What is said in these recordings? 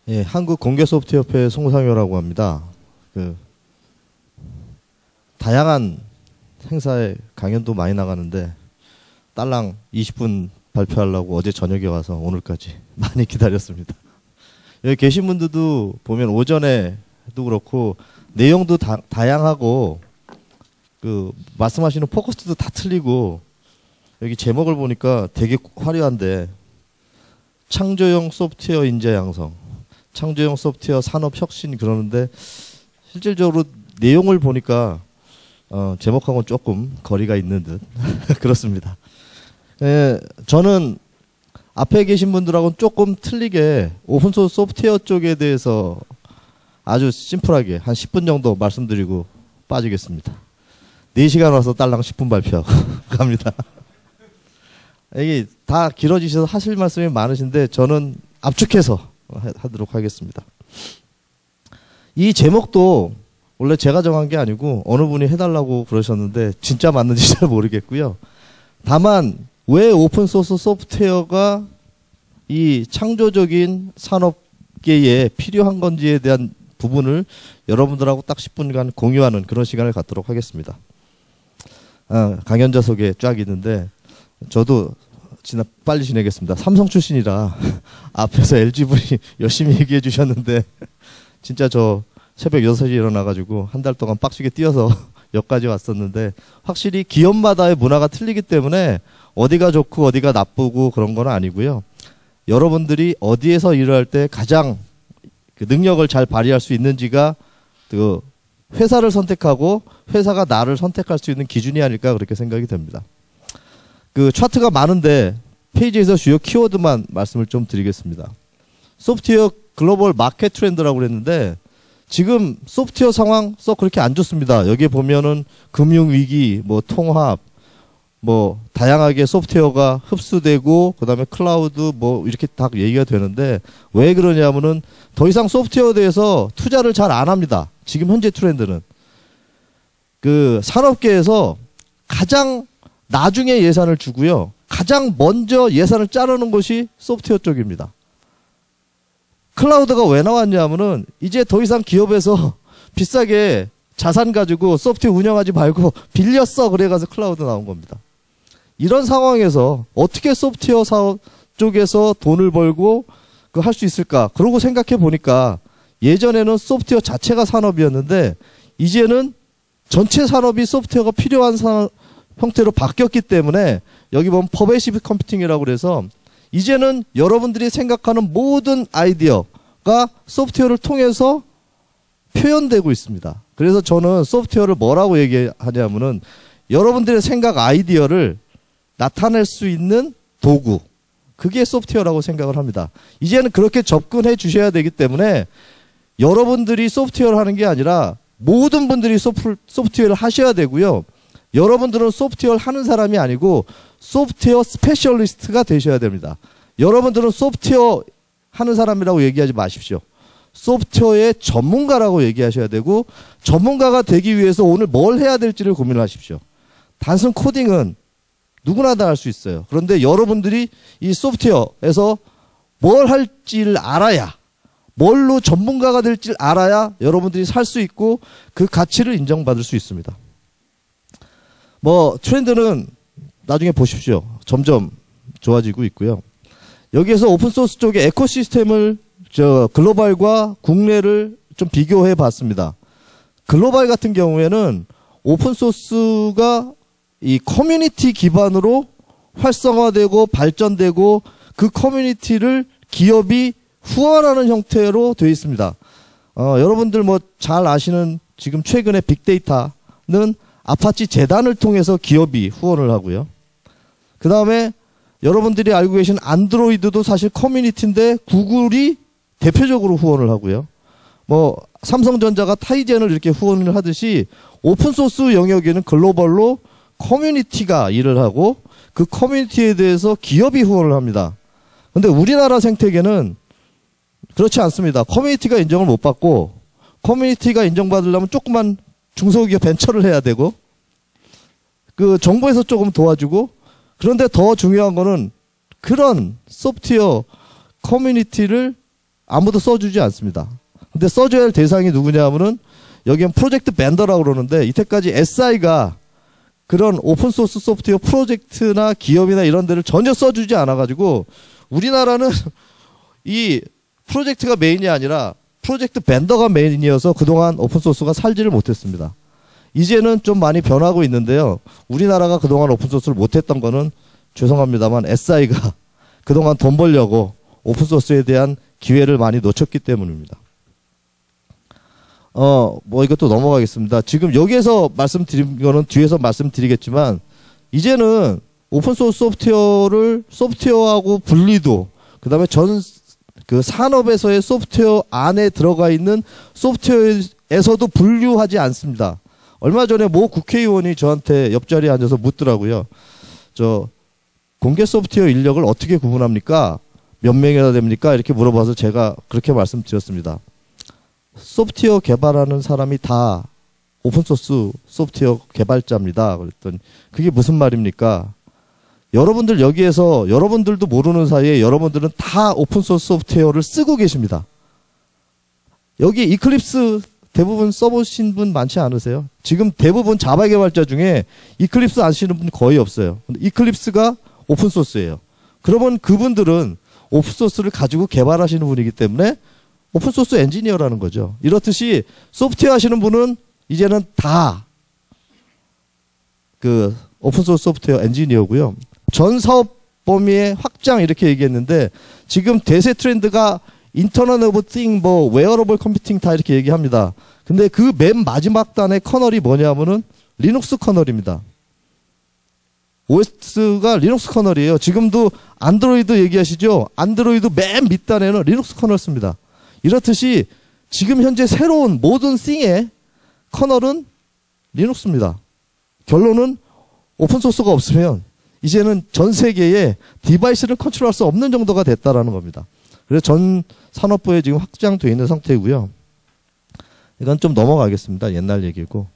예, 한국공개소프트협회 송상효라고 합니다. 다양한 행사에 강연도 많이 나가는데 딸랑 20분 발표하려고 어제 저녁에 와서 오늘까지 많이 기다렸습니다. 여기 계신 분들도 보면 오전에도 그렇고 내용도 다양하고 말씀하시는 포커스도 다 틀리고 여기 제목을 보니까 되게 화려한데 창조형 소프트웨어 인재 양성, 창조형 소프트웨어 산업 혁신 그러는데 실질적으로 내용을 보니까 제목하고는 조금 거리가 있는 듯 그렇습니다. 저는 앞에 계신 분들하고는 조금 틀리게 오픈소스 소프트웨어 쪽에 대해서 아주 심플하게 한 10분 정도 말씀드리고 빠지겠습니다. 4시간 와서 딸랑 10분 발표하고 갑니다. 이게 다 길어지셔서 하실 말씀이 많으신데 저는 압축해서 하도록 하겠습니다. 이 제목도 원래 제가 정한 게 아니고 어느 분이 해달라고 그러셨는데 진짜 맞는지 잘 모르겠고요. 다만 왜 오픈소스 소프트웨어가 이 창조적인 산업계에 필요한 건지에 대한 부분을 여러분들하고 딱 10분간 공유하는 그런 시간을 갖도록 하겠습니다. 강연자 소개 쫙 있는데 저도 빨리 지내겠습니다. 삼성 출신이라 앞에서 LG분이 열심히 얘기해 주셨는데 진짜 저 새벽 6시에 일어나가지고 한 달 동안 빡시게 뛰어서 여기까지 왔었는데 확실히 기업마다의 문화가 틀리기 때문에 어디가 좋고 어디가 나쁘고 그런 건 아니고요. 여러분들이 어디에서 일을 할 때 가장 능력을 잘 발휘할 수 있는지가 회사를 선택하고 회사가 나를 선택할 수 있는 기준이 아닐까 그렇게 생각이 됩니다. 차트가 많은데 페이지에서 주요 키워드만 말씀을 좀 드리겠습니다. 소프트웨어 글로벌 마켓 트렌드라고 그랬는데 지금 소프트웨어 상황 썩 그렇게 안 좋습니다. 여기 보면은 금융위기, 통합, 다양하게 소프트웨어가 흡수되고 그다음에 클라우드 이렇게 다 얘기가 되는데 왜 그러냐면은 더 이상 소프트웨어에 대해서 투자를 잘 안 합니다. 지금 현재 트렌드는 산업계에서 가장 나중에 예산을 주고요. 가장 먼저 예산을 자르는 것이 소프트웨어 쪽입니다. 클라우드가 왜 나왔냐면은 이제 더 이상 기업에서 비싸게 자산 가지고 소프트웨어 운영하지 말고 빌렸어 그래가지고 클라우드 나온 겁니다. 이런 상황에서 어떻게 소프트웨어 사업 쪽에서 돈을 벌고 할 수 있을까? 그러고 생각해 보니까 예전에는 소프트웨어 자체가 산업이었는데 이제는 전체 산업이 소프트웨어가 필요한 형태로 바뀌었기 때문에 여기 보면 퍼베이시브 컴퓨팅이라고 그래서 이제는 여러분들이 생각하는 모든 아이디어가 소프트웨어를 통해서 표현되고 있습니다. 그래서 저는 소프트웨어를 뭐라고 얘기하냐면은 여러분들의 생각 아이디어를 나타낼 수 있는 도구, 그게 소프트웨어라고 생각을 합니다. 이제는 그렇게 접근해 주셔야 되기 때문에 여러분들이 소프트웨어를 하는 게 아니라 모든 분들이 소프트웨어를 하셔야 되고요. 여러분들은 소프트웨어를 하는 사람이 아니고 소프트웨어 스페셜리스트가 되셔야 됩니다. 여러분들은 소프트웨어 하는 사람이라고 얘기하지 마십시오. 소프트웨어의 전문가라고 얘기하셔야 되고 전문가가 되기 위해서 오늘 뭘 해야 될지를 고민하십시오. 단순 코딩은 누구나 다 할 수 있어요. 그런데 여러분들이 이 소프트웨어에서 뭘 할지를 알아야, 뭘로 전문가가 될지를 알아야 여러분들이 살 수 있고 그 가치를 인정받을 수 있습니다. 트렌드는 나중에 보십시오. 점점 좋아지고 있고요. 여기에서 오픈소스 쪽의 에코시스템을 글로벌과 국내를 좀 비교해 봤습니다. 글로벌 같은 경우에는 오픈소스가 이 커뮤니티 기반으로 활성화되고 발전되고 그 커뮤니티를 기업이 후원하는 형태로 되어 있습니다. 여러분들 잘 아시는 지금 최근에 빅데이터는 아파치 재단을 통해서 기업이 후원을 하고요. 그 다음에 여러분들이 알고 계신 안드로이드도 사실 커뮤니티인데 구글이 대표적으로 후원을 하고요. 삼성전자가 타이젠을 이렇게 후원을 하듯이 오픈소스 영역에는 글로벌로 커뮤니티가 일을 하고 그 커뮤니티에 대해서 기업이 후원을 합니다. 근데 우리나라 생태계는 그렇지 않습니다. 커뮤니티가 인정을 못 받고 커뮤니티가 인정받으려면 조그만 중소기업 벤처를 해야 되고 정부에서 조금 도와주고 그런데 더 중요한 거는 그런 소프트웨어 커뮤니티를 아무도 써주지 않습니다. 근데 써줘야 할 대상이 누구냐 하면은 여기는 프로젝트 벤더라고 그러는데 이때까지 SI가 그런 오픈소스 소프트웨어 프로젝트나 기업이나 이런 데를 전혀 써주지 않아가지고 우리나라는 이 프로젝트가 메인이 아니라 프로젝트 벤더가 메인이어서 그동안 오픈소스가 살지를 못했습니다. 이제는 좀 많이 변하고 있는데요. 우리나라가 그동안 오픈소스를 못했던 거는 죄송합니다만 SI가 그동안 돈 벌려고 오픈소스에 대한 기회를 많이 놓쳤기 때문입니다. 뭐 이것도 넘어가겠습니다. 지금 여기에서 말씀드린 거는 뒤에서 말씀드리겠지만 이제는 오픈소스 소프트웨어를 소프트웨어하고 분리도 그다음에 그 산업에서의 소프트웨어 안에 들어가 있는 소프트웨어에서도 분류하지 않습니다. 얼마 전에 모 국회의원이 저한테 옆자리에 앉아서 묻더라고요. 저 공개 소프트웨어 인력을 어떻게 구분합니까? 몇 명이나 됩니까? 이렇게 물어봐서 제가 그렇게 말씀드렸습니다. 소프트웨어 개발하는 사람이 다 오픈소스 소프트웨어 개발자입니다. 그랬더니 그게 무슨 말입니까? 여러분들 여기에서 여러분들도 모르는 사이에 여러분들은 다 오픈소스 소프트웨어를 쓰고 계십니다. 여기 이클립스 대부분 써보신 분 많지 않으세요? 지금 대부분 자바 개발자 중에 이클립스 안 쓰시는 분 거의 없어요. 근데 이클립스가 오픈소스예요. 그러면 그분들은 오픈소스를 가지고 개발하시는 분이기 때문에 오픈소스 엔지니어라는 거죠. 이렇듯이 소프트웨어 하시는 분은 이제는 다 그 오픈소스 소프트웨어 엔지니어고요. 전 사업 범위의 확장 이렇게 얘기했는데 지금 대세 트렌드가 인터넷 오브 띵, 뭐 웨어러블 컴퓨팅 다 이렇게 얘기합니다. 근데 그 맨 마지막 단의 커널이 뭐냐면은 리눅스 커널입니다. OS가 리눅스 커널이에요. 지금도 안드로이드 얘기하시죠? 안드로이드 맨 밑단에는 리눅스 커널 씁니다. 이렇듯이 지금 현재 새로운 모든 싱의 커널은 리눅스입니다. 결론은 오픈소스가 없으면 이제는 전 세계에 디바이스를 컨트롤할 수 없는 정도가 됐다라는 겁니다. 그래서 전 산업부에 지금 확장되어 있는 상태이고요. 이건 좀 넘어가겠습니다. 옛날 얘기고.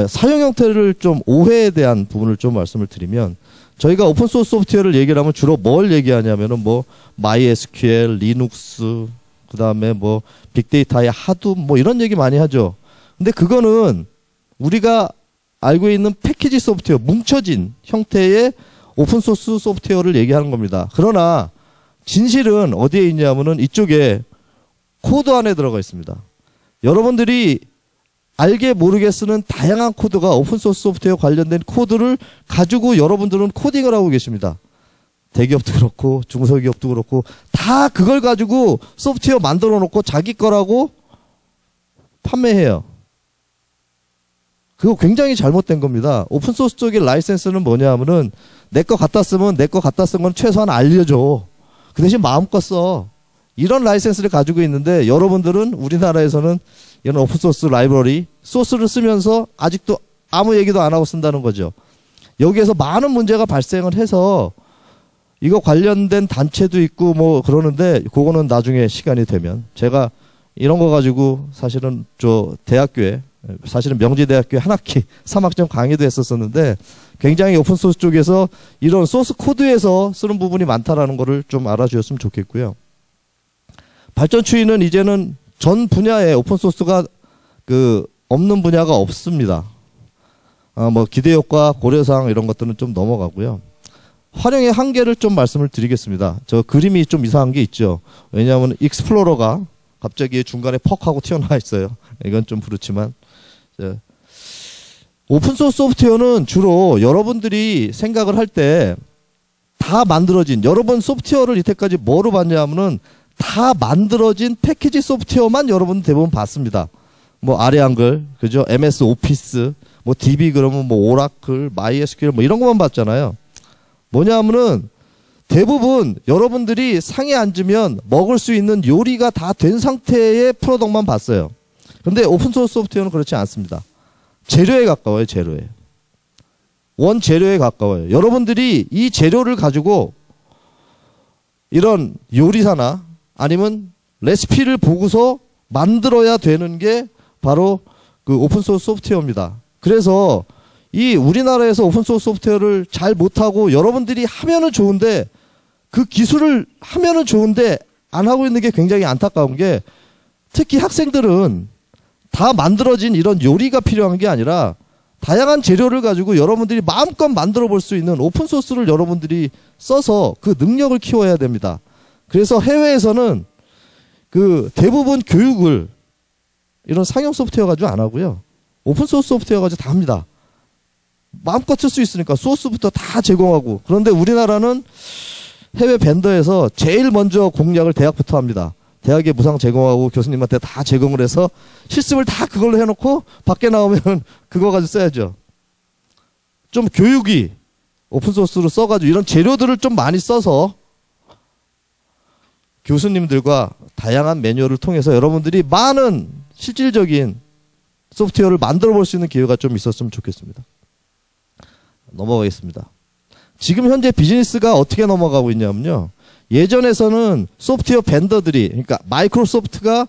사용 형태를 좀 오해에 대한 부분을 좀 말씀을 드리면 저희가 오픈소스 소프트웨어를 얘기를 하면 주로 뭘 얘기하냐면은 뭐 MySQL, 리눅스, 그 다음에 뭐 빅데이터의 하둡 뭐 이런 얘기 많이 하죠. 근데 그거는 우리가 알고 있는 패키지 소프트웨어, 뭉쳐진 형태의 오픈소스 소프트웨어를 얘기하는 겁니다. 그러나 진실은 어디에 있냐면은 이쪽에 코드 안에 들어가 있습니다. 여러분들이 알게 모르게 쓰는 다양한 코드가 오픈소스 소프트웨어 관련된 코드를 가지고 여러분들은 코딩을 하고 계십니다. 대기업도 그렇고 중소기업도 그렇고 다 그걸 가지고 소프트웨어 만들어 놓고 자기 거라고 판매해요. 그거 굉장히 잘못된 겁니다. 오픈소스 쪽의 라이센스는 뭐냐 하면은 내 거 갖다 쓰면 내 거 갖다 쓴 건 최소한 알려줘. 그 대신 마음껏 써. 이런 라이센스를 가지고 있는데 여러분들은 우리나라에서는 이런 오픈소스 라이브러리 소스를 쓰면서 아직도 아무 얘기도 안 하고 쓴다는 거죠. 여기에서 많은 문제가 발생을 해서 이거 관련된 단체도 있고 뭐 그러는데 그거는 나중에 시간이 되면 제가 이런 거 가지고 사실은 저 대학교에 사실은 명지대학교에 한 학기 3학점 강의도 했었었는데 굉장히 오픈소스 쪽에서 이런 소스 코드에서 쓰는 부분이 많다라는 거를 좀 알아주셨으면 좋겠고요. 발전 추이는 이제는 전 분야에 오픈소스가 그 없는 분야가 없습니다. 뭐 기대효과, 고려사항 이런 것들은 좀 넘어가고요. 활용의 한계를 좀 말씀을 드리겠습니다. 저 그림이 좀 이상한 게 있죠. 왜냐하면 익스플로러가 갑자기 중간에 퍽 하고 튀어나와 있어요. 이건 좀 그렇지만 오픈소스 소프트웨어는 주로 여러분들이 생각을 할 때 다 만들어진 여러분 소프트웨어를 이때까지 뭐로 봤냐 하면은 다 만들어진 패키지 소프트웨어만 여러분 대부분 봤습니다. 뭐 아래 한글, 그죠? MS 오피스, 뭐 DB 그러면 뭐 오라클, MySQL 뭐 이런 것만 봤잖아요. 뭐냐 하면은 대부분 여러분들이 상에 앉으면 먹을 수 있는 요리가 다 된 상태의 프로덕트만 봤어요. 근데 오픈소스 소프트웨어는 그렇지 않습니다. 재료에 가까워요, 재료에. 원재료에 가까워요. 여러분들이 이 재료를 가지고 이런 요리사나 아니면 레시피를 보고서 만들어야 되는 게 바로 그 오픈소스 소프트웨어입니다. 그래서 이 우리나라에서 오픈소스 소프트웨어를 잘 못하고 여러분들이 하면은 좋은데 그 기술을 하면은 좋은데 안 하고 있는 게 굉장히 안타까운 게 특히 학생들은 다 만들어진 이런 요리가 필요한 게 아니라 다양한 재료를 가지고 여러분들이 마음껏 만들어 볼 수 있는 오픈소스를 여러분들이 써서 그 능력을 키워야 됩니다. 그래서 해외에서는 그 대부분 교육을 이런 상용 소프트웨어 가지고 안 하고요. 오픈소스 소프트웨어 가지고 다 합니다. 마음껏 쓸 수 있으니까 소스부터 다 제공하고. 그런데 우리나라는 해외 벤더에서 제일 먼저 공략을 대학부터 합니다. 대학에 무상 제공하고 교수님한테 다 제공을 해서 실습을 다 그걸로 해놓고 밖에 나오면 그거 가지고 써야죠. 좀 교육이 오픈소스로 써가지고 이런 재료들을 좀 많이 써서 교수님들과 다양한 매뉴얼을 통해서 여러분들이 많은 실질적인 소프트웨어를 만들어 볼 수 있는 기회가 좀 있었으면 좋겠습니다. 넘어가겠습니다. 지금 현재 비즈니스가 어떻게 넘어가고 있냐면요. 예전에서는 소프트웨어 벤더들이, 그러니까 마이크로소프트가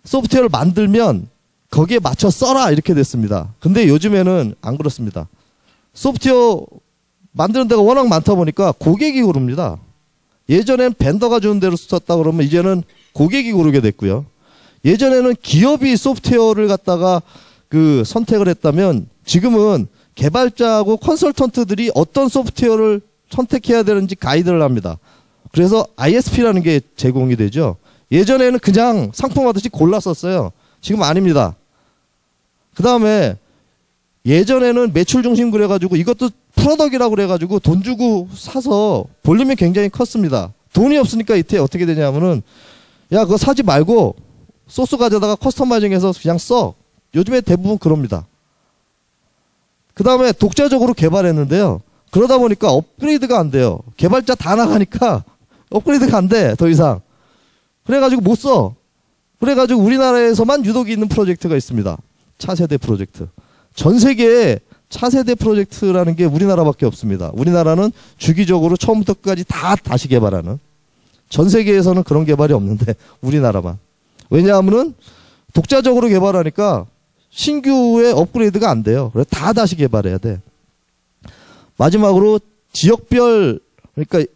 소프트웨어를 만들면 거기에 맞춰 써라 이렇게 됐습니다. 근데 요즘에는 안 그렇습니다. 소프트웨어 만드는 데가 워낙 많다 보니까 고객이 고릅니다. 예전엔 벤더가 주는 대로 썼다 그러면 이제는 고객이 고르게 됐고요. 예전에는 기업이 소프트웨어를 갖다가 그 선택을 했다면 지금은 개발자하고 컨설턴트들이 어떤 소프트웨어를 선택해야 되는지 가이드를 합니다. 그래서 ISP라는 게 제공이 되죠. 예전에는 그냥 상품하듯이 골랐었어요. 지금 아닙니다. 그 다음에 예전에는 매출 중심 그래가지고 이것도 프로덕이라고 그래가지고 돈 주고 사서 볼륨이 굉장히 컸습니다. 돈이 없으니까 이때 어떻게 되냐면은 야 그거 사지 말고 소스 가져다가 커스터마이징해서 그냥 써. 요즘에 대부분 그럽니다. 그 다음에 독자적으로 개발했는데요. 그러다 보니까 업그레이드가 안 돼요. 개발자 다 나가니까 업그레이드가 안 돼, 더 이상. 그래가지고 못 써. 그래가지고 우리나라에서만 유독 있는 프로젝트가 있습니다. 차세대 프로젝트. 전 세계에 차세대 프로젝트라는 게 우리나라밖에 없습니다. 우리나라는 주기적으로 처음부터 끝까지 다 다시 개발하는. 전 세계에서는 그런 개발이 없는데 우리나라만. 왜냐하면은 독자적으로 개발하니까 신규의 업그레이드가 안 돼요. 그래서 다 다시 개발해야 돼. 마지막으로 지역별, 그러니까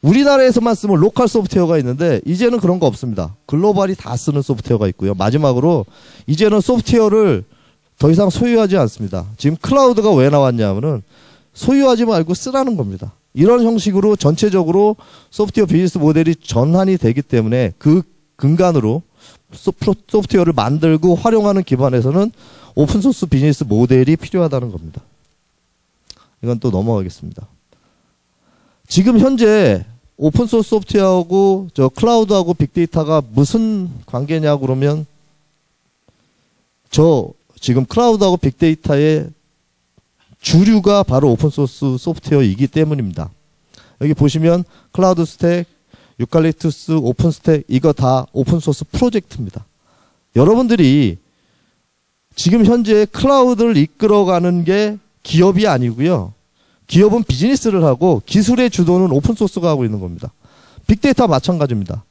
우리나라에서만 쓰면 로컬 소프트웨어가 있는데 이제는 그런 거 없습니다. 글로벌이 다 쓰는 소프트웨어가 있고요. 마지막으로 이제는 소프트웨어를 더 이상 소유하지 않습니다. 지금 클라우드가 왜 나왔냐면은 소유하지 말고 쓰라는 겁니다. 이런 형식으로 전체적으로 소프트웨어 비즈니스 모델이 전환이 되기 때문에 그 근간으로 소프트웨어를 만들고 활용하는 기반에서는 오픈소스 비즈니스 모델이 필요하다는 겁니다. 이건 또 넘어가겠습니다. 지금 현재 오픈소스 소프트웨어하고 저 클라우드하고 빅데이터가 무슨 관계냐 그러면 저 지금 클라우드하고 빅데이터의 주류가 바로 오픈소스 소프트웨어이기 때문입니다. 여기 보시면 클라우드 스택, 유칼립투스, 오픈스택 이거 다 오픈소스 프로젝트입니다. 여러분들이 지금 현재 클라우드를 이끌어가는 게 기업이 아니고요. 기업은 비즈니스를 하고 기술의 주도는 오픈소스가 하고 있는 겁니다. 빅데이터 마찬가지입니다.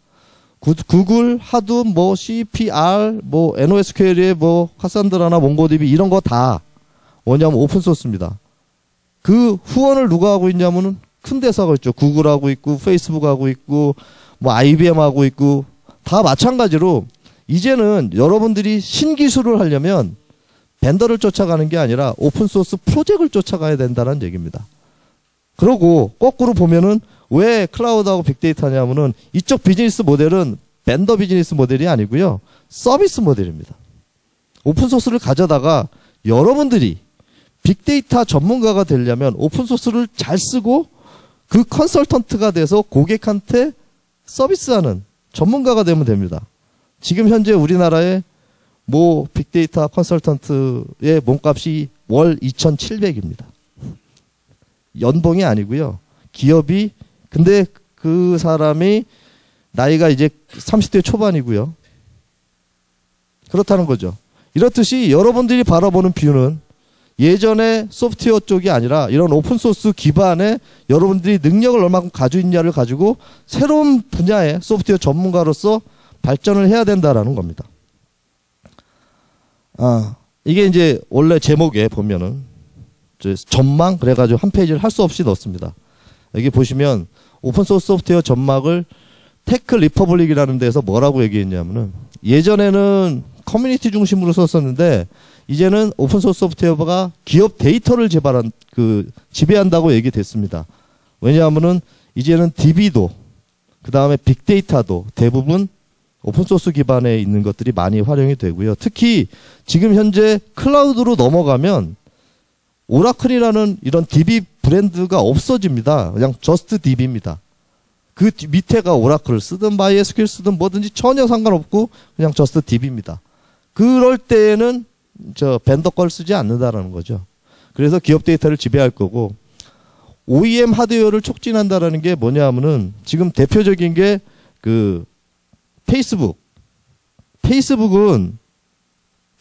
구글, 하두, 뭐 CPR, 뭐 NoSQL의 뭐 카산드라나 몽고DB 이런 거 다 뭐냐면 오픈소스입니다. 그 후원을 누가 하고 있냐면은 큰 데서가 있죠. 구글 하고 있고 페이스북 하고 있고 뭐 IBM 하고 있고 다 마찬가지로 이제는 여러분들이 신기술을 하려면 벤더를 쫓아가는 게 아니라 오픈소스 프로젝트를 쫓아가야 된다는 얘기입니다. 그러고 거꾸로 보면은 왜 클라우드하고 빅데이터냐면은 이쪽 비즈니스 모델은 벤더 비즈니스 모델이 아니고요. 서비스 모델입니다. 오픈소스를 가져다가 여러분들이 빅데이터 전문가가 되려면 오픈소스를 잘 쓰고 그 컨설턴트가 돼서 고객한테 서비스하는 전문가가 되면 됩니다. 지금 현재 우리나라에 모 빅데이터 컨설턴트의 몸값이 월 2,700입니다. 연봉이 아니고요. 기업이 근데 그 사람이 나이가 이제 30대 초반이고요. 그렇다는 거죠. 이렇듯이 여러분들이 바라보는 뷰는 예전에 소프트웨어 쪽이 아니라 이런 오픈소스 기반의 여러분들이 능력을 얼마큼 가지고 있냐를 가지고 새로운 분야의 소프트웨어 전문가로서 발전을 해야 된다라는 겁니다. 이게 이제 원래 제목에 보면은 전망 그래가지고 한 페이지를 할 수 없이 넣습니다. 여기 보시면 오픈소스 소프트웨어 전망을 테크 리퍼블릭이라는 데서 뭐라고 얘기했냐면은 예전에는 커뮤니티 중심으로 썼었는데 이제는 오픈소스 소프트웨어가 기업 데이터를 지배한다고 얘기됐습니다. 왜냐하면은 이제는 DB도 그 다음에 빅데이터도 대부분 오픈소스 기반에 있는 것들이 많이 활용이 되고요. 특히 지금 현재 클라우드로 넘어가면 오라클이라는 이런 DB 브랜드가 없어집니다. 그냥 저스트 DB입니다. 그 밑에가 오라클을 쓰든 MySQL 쓰든 뭐든지 전혀 상관없고 그냥 저스트 DB입니다. 그럴 때에는 저 벤더 걸 쓰지 않는다라는 거죠. 그래서 기업 데이터를 지배할 거고 OEM 하드웨어를 촉진한다라는 게 뭐냐 하면은 지금 대표적인 게 그 페이스북은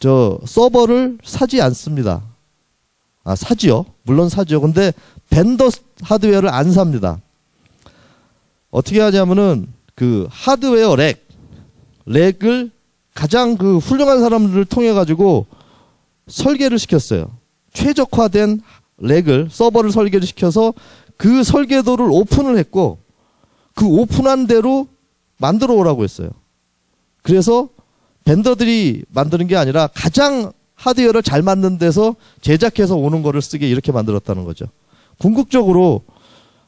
저 서버를 사지 않습니다. 아, 사지요. 물론 사죠. 근데 벤더 하드웨어를 안 삽니다. 어떻게 하냐면은 그 하드웨어 렉을 가장 그 훌륭한 사람들을 통해 가지고 설계를 시켰어요. 최적화된 서버를 설계를 시켜서 그 설계도를 오픈을 했고 그 오픈한 대로 만들어 오라고 했어요. 그래서 벤더들이 만드는 게 아니라 가장 하드웨어를 잘 만든 데서 제작해서 오는 거를 쓰게 이렇게 만들었다는 거죠. 궁극적으로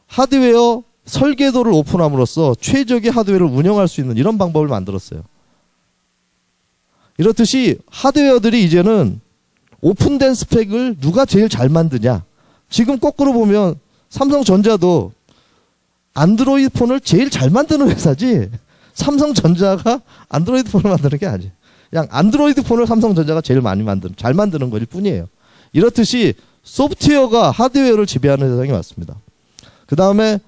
하드웨어 설계도를 오픈함으로써 최적의 하드웨어를 운영할 수 있는 이런 방법을 만들었어요. 이렇듯이 하드웨어들이 이제는 오픈된 스펙을 누가 제일 잘 만드냐. 지금 거꾸로 보면 삼성전자도 안드로이드 폰을 제일 잘 만드는 회사지 삼성전자가 안드로이드 폰을 만드는 게 아니에요. 그냥 안드로이드 폰을 삼성전자가 제일 잘 만드는 것일 뿐이에요. 이렇듯이 소프트웨어가 하드웨어를 지배하는 세상이 왔습니다. 그 다음에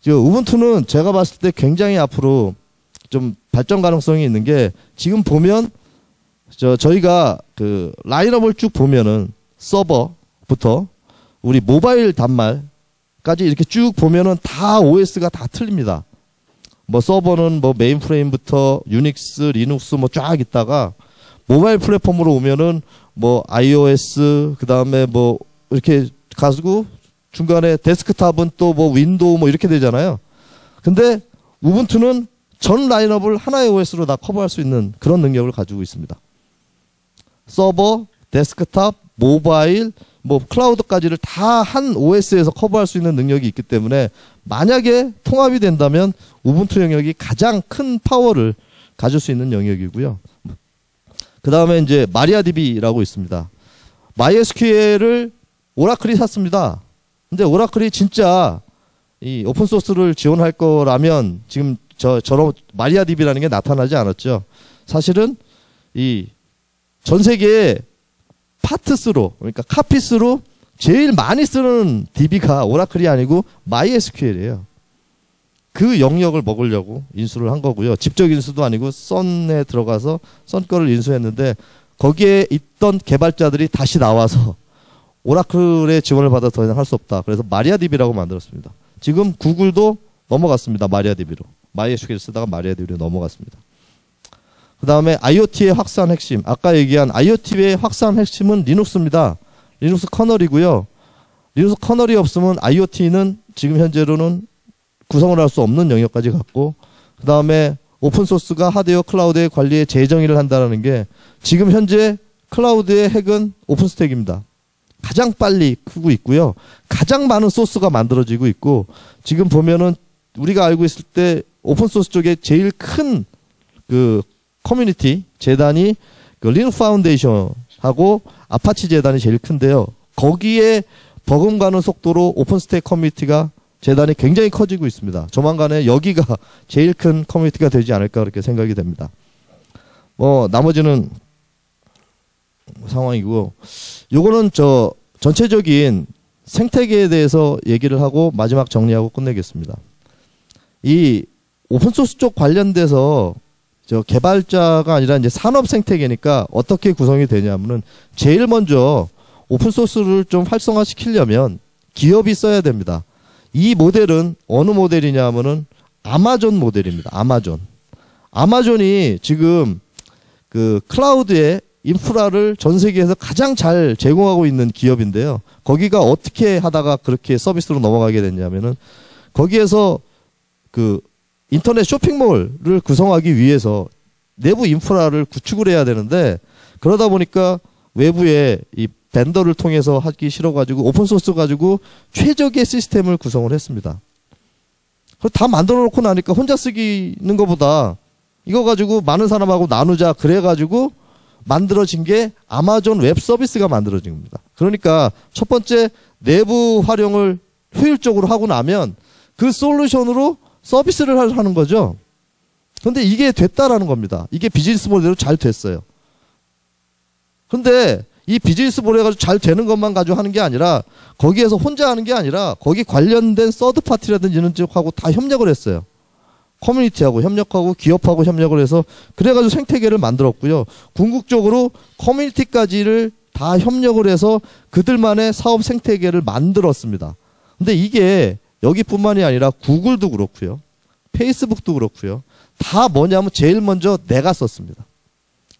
우분투는 제가 봤을 때 굉장히 앞으로 좀 발전 가능성이 있는 게 지금 보면 저희가 그 라인업을 쭉 보면은 서버부터 우리 모바일 단말까지 이렇게 쭉 보면은 다 OS가 다 틀립니다. 뭐 서버는 뭐 메인프레임부터 유닉스, 리눅스 뭐 쫙 있다가 모바일 플랫폼으로 오면은 뭐 iOS 그다음에 뭐 이렇게 가지고 중간에 데스크탑은 또 뭐 윈도우 뭐 이렇게 되잖아요. 근데 우분투는 전 라인업을 하나의 OS로 다 커버할 수 있는 그런 능력을 가지고 있습니다. 서버, 데스크탑, 모바일, 뭐 클라우드까지를 다 한 OS에서 커버할 수 있는 능력이 있기 때문에 만약에 통합이 된다면 우분투 영역이 가장 큰 파워를 가질 수 있는 영역이고요. 그 다음에 이제 마리아DB라고 있습니다. MySQL을 오라클이 샀습니다. 근데 오라클이 진짜 이 오픈소스를 지원할 거라면 지금 저런 마리아DB라는 게 나타나지 않았죠. 사실은 이 전 세계에 파트스로 그러니까 카피스로 제일 많이 쓰는 DB가 오라클이 아니고 MySQL이에요. 그 영역을 먹으려고 인수를 한 거고요. 직접 인수도 아니고 썬에 들어가서 썬 거를 인수했는데 거기에 있던 개발자들이 다시 나와서 오라클의 지원을 받아 더 이상 할 수 없다. 그래서 마리아DB라고 만들었습니다. 지금 구글도 넘어갔습니다. 마리아DB로. MySQL 쓰다가 마리아DB로 넘어갔습니다. 그 다음에 IoT의 확산 핵심. 아까 얘기한 IoT의 확산 핵심은 리눅스입니다. 리눅스 커널이고요. 리눅스 커널이 없으면 IoT는 지금 현재로는 구성을 할 수 없는 영역까지 갔고, 그 다음에 오픈소스가 하드웨어 클라우드의 관리에 재정의를 한다는 게 지금 현재 클라우드의 핵은 오픈스택입니다. 가장 빨리 크고 있고요. 가장 많은 소스가 만들어지고 있고, 지금 보면은 우리가 알고 있을 때 오픈소스 쪽에 제일 큰 그 커뮤니티 재단이 그 리눅스 파운데이션하고 아파치 재단이 제일 큰데요. 거기에 버금가는 속도로 오픈스택 커뮤니티가 재단이 굉장히 커지고 있습니다. 조만간에 여기가 제일 큰 커뮤니티가 되지 않을까 그렇게 생각이 됩니다. 뭐 나머지는 상황이고, 요거는 전체적인 생태계에 대해서 얘기를 하고 마지막 정리하고 끝내겠습니다. 이 오픈소스 쪽 관련돼서 개발자가 아니라 이제 산업 생태계니까 어떻게 구성이 되냐면은 제일 먼저 오픈소스를 좀 활성화시키려면 기업이 써야 됩니다. 이 모델은 어느 모델이냐 하면은 아마존 모델입니다. 아마존이 지금 그 클라우드의 인프라를 전 세계에서 가장 잘 제공하고 있는 기업인데요. 거기가 어떻게 하다가 그렇게 서비스로 넘어가게 됐냐면은 거기에서 그 인터넷 쇼핑몰을 구성하기 위해서 내부 인프라를 구축을 해야 되는데 그러다 보니까 외부에 이 벤더를 통해서 하기 싫어가지고 오픈소스 가지고 최적의 시스템을 구성을 했습니다. 다 만들어 놓고 나니까 혼자 쓰기는 것보다 이거 가지고 많은 사람하고 나누자 그래가지고 만들어진 게 아마존 웹 서비스가 만들어진 겁니다. 그러니까 첫 번째 내부 활용을 효율적으로 하고 나면 그 솔루션으로 서비스를 하는 거죠. 근데 이게 됐다라는 겁니다. 이게 비즈니스 모델로 잘 됐어요. 근데 이 비즈니스 모델 가지고 잘 되는 것만 가지고 하는 게 아니라 거기에서 혼자 하는 게 아니라 거기 관련된 서드 파티라든지 이런 쪽하고 다 협력을 했어요. 커뮤니티하고 협력하고 기업하고 협력을 해서 그래가지고 생태계를 만들었고요. 궁극적으로 커뮤니티까지를 다 협력을 해서 그들만의 사업 생태계를 만들었습니다. 근데 이게 여기뿐만이 아니라 구글도 그렇고요. 페이스북도 그렇고요. 다 뭐냐면 제일 먼저 내가 썼습니다.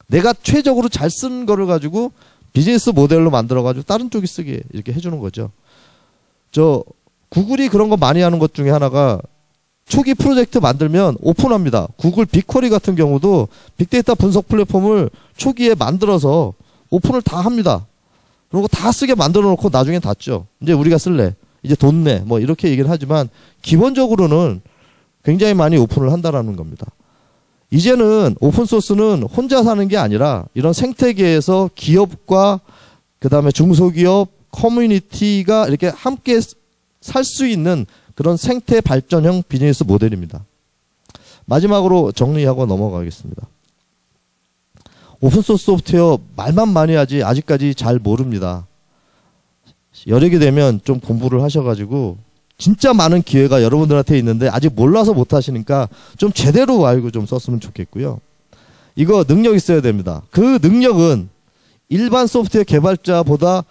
내가 최적으로 잘 쓴 거를 가지고 비즈니스 모델로 만들어가지고 다른 쪽이 쓰게 이렇게 해주는 거죠. 구글이 그런 거 많이 하는 것 중에 하나가 초기 프로젝트 만들면 오픈합니다. 구글 빅쿼리 같은 경우도 빅데이터 분석 플랫폼을 초기에 만들어서 오픈을 다 합니다. 그리고 다 쓰게 만들어 놓고 나중엔 닫죠. 이제 우리가 쓸래. 이제 돈 내. 뭐 이렇게 얘기를 하지만 기본적으로는 굉장히 많이 오픈을 한다라는 겁니다. 이제는 오픈소스는 혼자 사는 게 아니라 이런 생태계에서 기업과 그 다음에 중소기업, 커뮤니티가 이렇게 함께 살 수 있는 그런 생태 발전형 비즈니스 모델입니다. 마지막으로 정리하고 넘어가겠습니다. 오픈소스 소프트웨어 말만 많이 하지 아직까지 잘 모릅니다. 여력이 되면 좀 공부를 하셔가지고 진짜 많은 기회가 여러분들한테 있는데 아직 몰라서 못 하시니까 좀 제대로 알고 좀 썼으면 좋겠고요. 이거 능력 있어야 됩니다. 그 능력은 일반 소프트웨어 개발자보다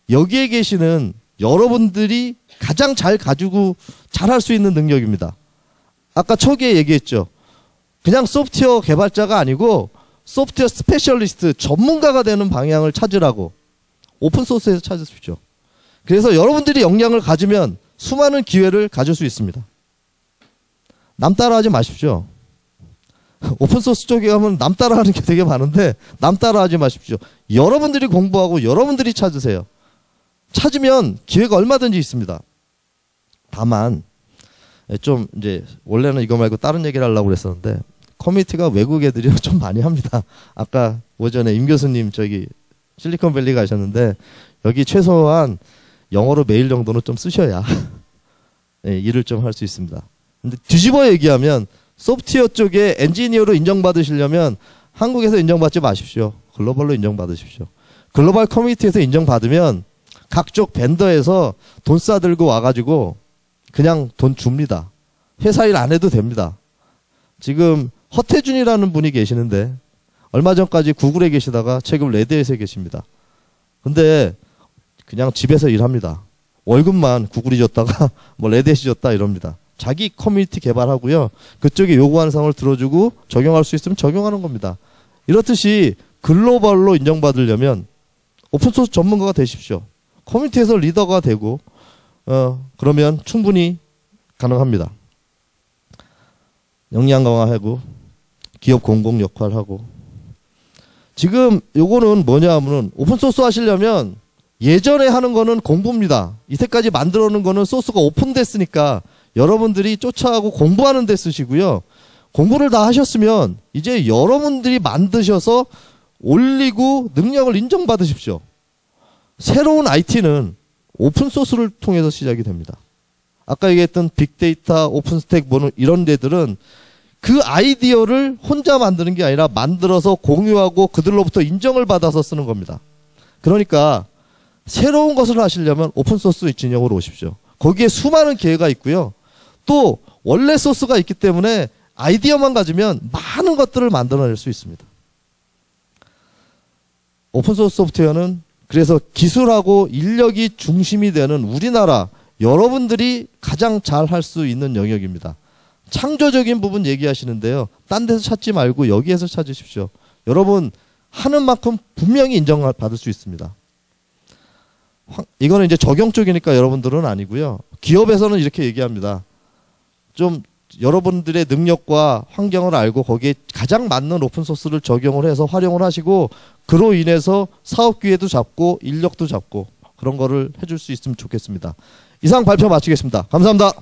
여기에 계시는 여러분들이 가장 잘 가지고 잘할 수 있는 능력입니다. 아까 초기에 얘기했죠. 그냥 소프트웨어 개발자가 아니고 소프트웨어 스페셜리스트 전문가가 되는 방향을 찾으라고 오픈소스에서 찾으십시오. 그래서 여러분들이 역량을 가지면 수많은 기회를 가질 수 있습니다. 남 따라하지 마십시오. 오픈소스 쪽에 가면 남 따라하는 게 되게 많은데 남 따라하지 마십시오. 여러분들이 공부하고 여러분들이 찾으세요. 찾으면 기회가 얼마든지 있습니다. 다만 좀 이제 원래는 이거 말고 다른 얘기를 하려고 그랬었는데 커뮤니티가 외국 애들이 좀 많이 합니다. 아까 오전에 임 교수님 저기 실리콘밸리 가셨는데 여기 최소한 영어로 메일 정도는 좀 쓰셔야 네, 일을 좀 할 수 있습니다. 근데 뒤집어 얘기하면 소프트웨어 쪽에 엔지니어로 인정받으시려면 한국에서 인정받지 마십시오. 글로벌로 인정받으십시오. 글로벌 커뮤니티에서 인정받으면 각종 벤더에서 돈 싸들고 와가지고 그냥 돈 줍니다. 회사 일 안 해도 됩니다. 지금 허태준이라는 분이 계시는데 얼마 전까지 구글에 계시다가 최근 레드햇에 계십니다. 근데 그냥 집에서 일합니다. 월급만 구글이 줬다가 뭐 레드햇이 줬다 이럽니다. 자기 커뮤니티 개발하고요. 그쪽에 요구하는 사항을 들어주고 적용할 수 있으면 적용하는 겁니다. 이렇듯이 글로벌로 인정받으려면 오픈소스 전문가가 되십시오. 커뮤니티에서 리더가 되고 그러면 충분히 가능합니다. 역량 강화하고 기업 공공 역할하고 지금 요거는 뭐냐 하면은 오픈소스 하시려면 예전에 하는 거는 공부입니다. 이때까지 만들어 놓은 거는 소스가 오픈됐으니까 여러분들이 쫓아가고 공부하는 데 쓰시고요. 공부를 다 하셨으면 이제 여러분들이 만드셔서 올리고 능력을 인정받으십시오. 새로운 IT는 오픈소스를 통해서 시작이 됩니다. 아까 얘기했던 빅데이터, 오픈스택 뭐는 이런 데들은 그 아이디어를 혼자 만드는 게 아니라 만들어서 공유하고 그들로부터 인정을 받아서 쓰는 겁니다. 그러니까 새로운 것을 하시려면 오픈소스 진영으로 오십시오. 거기에 수많은 기회가 있고요. 또 원래 소스가 있기 때문에 아이디어만 가지면 많은 것들을 만들어낼 수 있습니다. 오픈소스 소프트웨어는 그래서 기술하고 인력이 중심이 되는 우리나라 여러분들이 가장 잘 할 수 있는 영역입니다. 창조적인 부분 얘기하시는데요. 딴 데서 찾지 말고 여기에서 찾으십시오. 여러분 하는 만큼 분명히 인정을 받을 수 있습니다. 이거는 이제 적용 쪽이니까 여러분들은 아니고요. 기업에서는 이렇게 얘기합니다. 좀 여러분들의 능력과 환경을 알고 거기에 가장 맞는 오픈소스를 적용을 해서 활용을 하시고 그로 인해서 사업 기회도 잡고 인력도 잡고 그런 거를 해줄 수 있으면 좋겠습니다. 이상 발표 마치겠습니다. 감사합니다.